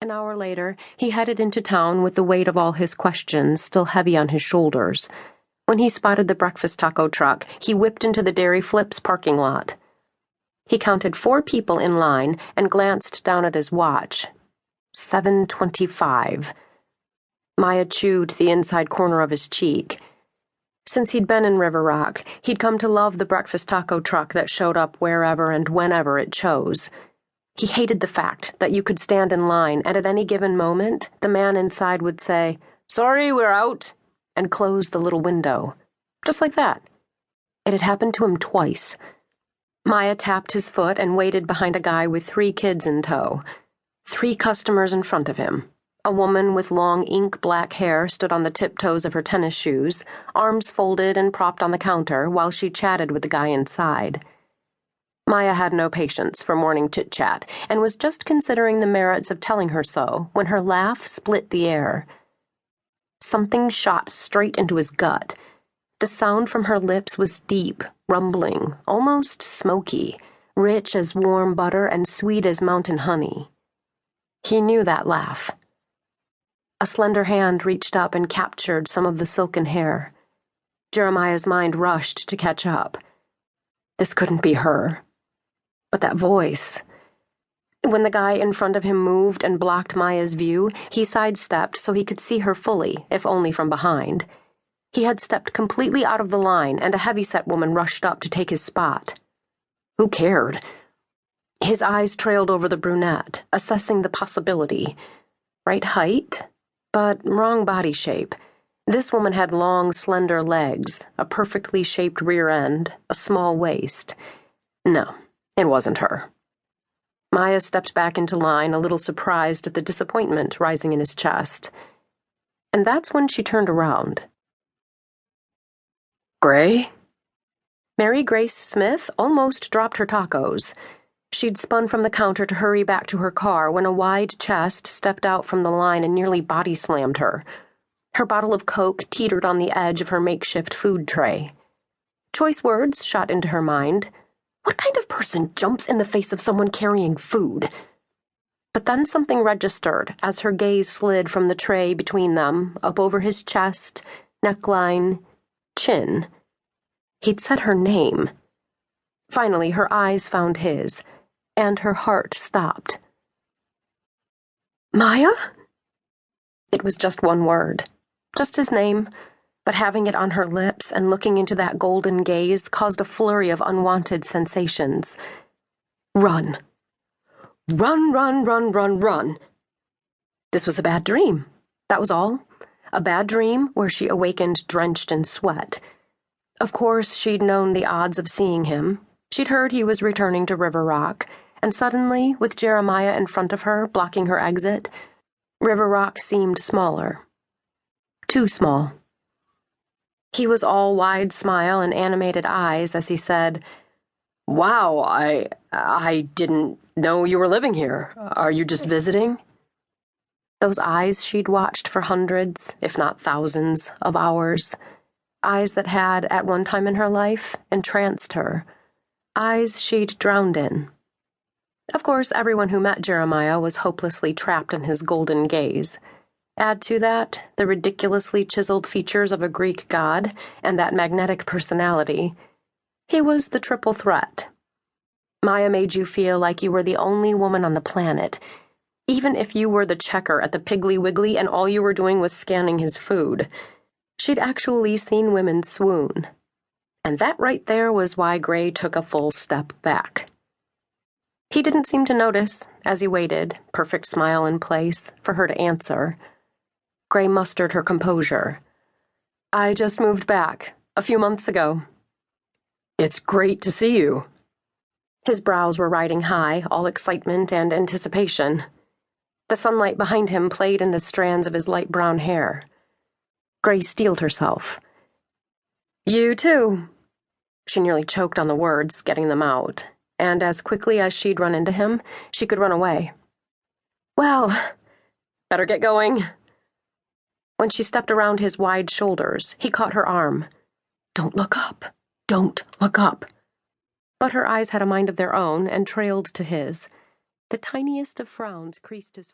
An hour later, he headed into town with the weight of all his questions still heavy on his shoulders. When he spotted the breakfast taco truck, he whipped into the Dairy Flips parking lot. He counted 4 people in line and glanced down at his watch. 7:25. Maya chewed the inside corner of his cheek. Since he'd been in River Rock, he'd come to love the breakfast taco truck that showed up wherever and whenever it chose. He hated the fact that you could stand in line and at any given moment, the man inside would say, "Sorry, we're out," and close the little window. Just like that. It had happened to him twice. Maya tapped his foot and waited behind a guy with 3 kids in tow. 3 customers in front of him. A woman with long ink-black hair stood on the tiptoes of her tennis shoes, arms folded and propped on the counter while she chatted with the guy inside. Maya had no patience for morning chit-chat and was just considering the merits of telling her so when her laugh split the air. Something shot straight into his gut. The sound from her lips was deep, rumbling, almost smoky, rich as warm butter and sweet as mountain honey. He knew that laugh. A slender hand reached up and captured some of the silken hair. Jeremiah's mind rushed to catch up. This couldn't be her. But that voice. When the guy in front of him moved and blocked Maya's view, he sidestepped so he could see her fully, if only from behind. He had stepped completely out of the line, and a heavyset woman rushed up to take his spot. Who cared? His eyes trailed over the brunette, assessing the possibility. Right height, but wrong body shape. This woman had long, slender legs, a perfectly shaped rear end, a small waist. No. It wasn't her. Maya stepped back into line, a little surprised at the disappointment rising in his chest. And that's when she turned around. Gray? Mary Grace Smith almost dropped her tacos. She'd spun from the counter to hurry back to her car when a wide chest stepped out from the line and nearly body-slammed her. Her bottle of Coke teetered on the edge of her makeshift food tray. Choice words shot into her mind. What kind of person jumps in the face of someone carrying food? But then something registered as her gaze slid from the tray between them, up over his chest, neckline, chin. He'd said her name. Finally, her eyes found his, and her heart stopped. Maya? It was just one word, just his name. But having it on her lips and looking into that golden gaze caused a flurry of unwanted sensations. Run. Run, run, run, run, run. This was a bad dream. That was all. A bad dream where she awakened drenched in sweat. Of course, she'd known the odds of seeing him. She'd heard he was returning to River Rock, and suddenly, with Jeremiah in front of her, blocking her exit, River Rock seemed smaller. Too small. He was all wide smile and animated eyes as he said, "Wow, I didn't know you were living here. Are you just visiting?" Those eyes she'd watched for hundreds, if not thousands, of hours. Eyes that had, at one time in her life, entranced her. Eyes she'd drowned in. Of course, everyone who met Jeremiah was hopelessly trapped in his golden gaze. Add to that the ridiculously chiseled features of a Greek god and that magnetic personality. He was the triple threat. Maya made you feel like you were the only woman on the planet, even if you were the checker at the Piggly Wiggly and all you were doing was scanning his food. She'd actually seen women swoon. And that right there was why Gray took a full step back. He didn't seem to notice as he waited, perfect smile in place, for her to answer. Gray mustered her composure. "I just moved back, a few months ago." "It's great to see you." His brows were riding high, all excitement and anticipation. The sunlight behind him played in the strands of his light brown hair. Gray steeled herself. "You too." She nearly choked on the words, getting them out, and as quickly as she'd run into him, she could run away. "Well, better get going." When she stepped around his wide shoulders, he caught her arm. "Don't look up. Don't look up." But her eyes had a mind of their own and trailed to his. The tiniest of frowns creased his